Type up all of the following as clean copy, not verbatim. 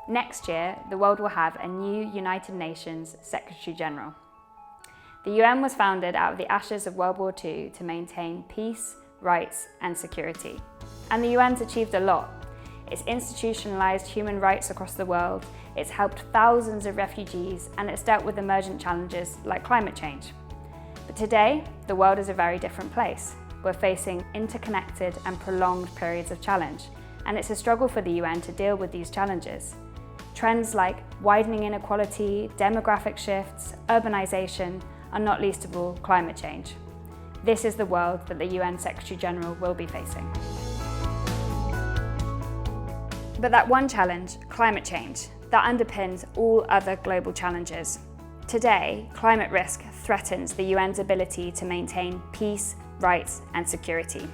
Next year, the world will have a new United Nations Secretary General. The UN was founded out of the ashes of World War II to maintain peace, rights and security. And the UN's achieved a lot. It's institutionalised human rights across the world, it's helped thousands of refugees, and it's dealt with emergent challenges like climate change. But today, the world is a very different place. We're facing interconnected and prolonged periods of challenge, and it's a struggle for the UN to deal with these challenges. Trends like widening inequality, demographic shifts, urbanisation, and not least of all, climate change. This is the world that the UN Secretary General will be facing. But that one challenge, climate change, that underpins all other global challenges. Today, climate risk threatens the UN's ability to maintain peace, rights and security.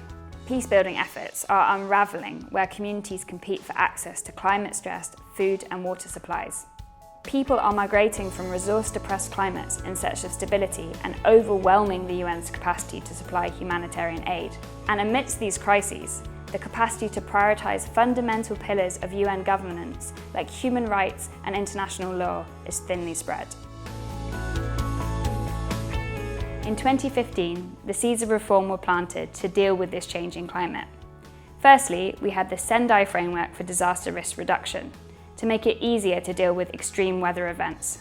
Peace-building efforts are unravelling where communities compete for access to climate-stressed food and water supplies. People are migrating from resource-depressed climates in search of stability and overwhelming the UN's capacity to supply humanitarian aid. And amidst these crises, the capacity to prioritise fundamental pillars of UN governance like human rights and international law is thinly spread. In 2015, the seeds of reform were planted to deal with this changing climate. Firstly, we had the Sendai Framework for Disaster Risk Reduction, to make it easier to deal with extreme weather events.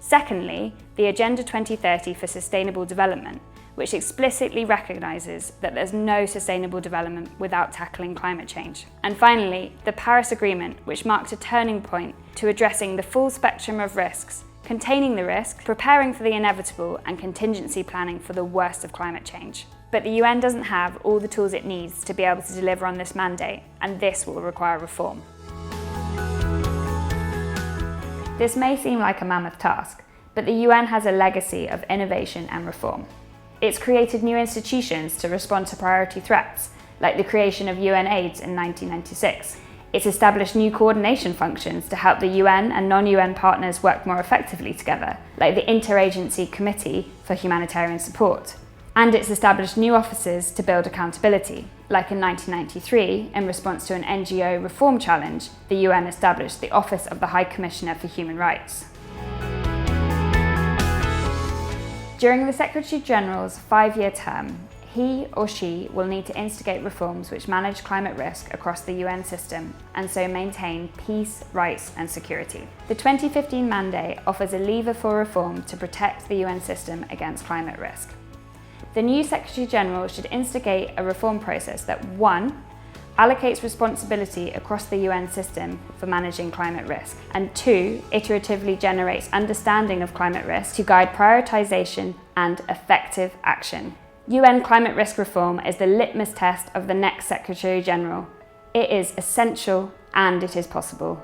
Secondly, the Agenda 2030 for Sustainable Development, which explicitly recognises that there's no sustainable development without tackling climate change. And finally, the Paris Agreement, which marked a turning point to addressing the full spectrum of risks, containing the risk, preparing for the inevitable, and contingency planning for the worst of climate change. But the UN doesn't have all the tools it needs to be able to deliver on this mandate, and this will require reform. This may seem like a mammoth task, but the UN has a legacy of innovation and reform. It's created new institutions to respond to priority threats, like the creation of UNAIDS in 1996. It's established new coordination functions to help the UN and non-UN partners work more effectively together, like the Interagency Committee for Humanitarian Support. And it's established new offices to build accountability, like in 1993, in response to an NGO reform challenge, the UN established the Office of the High Commissioner for Human Rights. During the Secretary General's 5-year term, he or she will need to instigate reforms which manage climate risk across the UN system and so maintain peace, rights and security. The 2015 mandate offers a lever for reform to protect the UN system against climate risk. The new Secretary General should instigate a reform process that 1. Allocates responsibility across the UN system for managing climate risk, and 2. Iteratively generates understanding of climate risk to guide prioritisation and effective action. UN climate risk reform is the litmus test of the next Secretary General. It is essential and it is possible.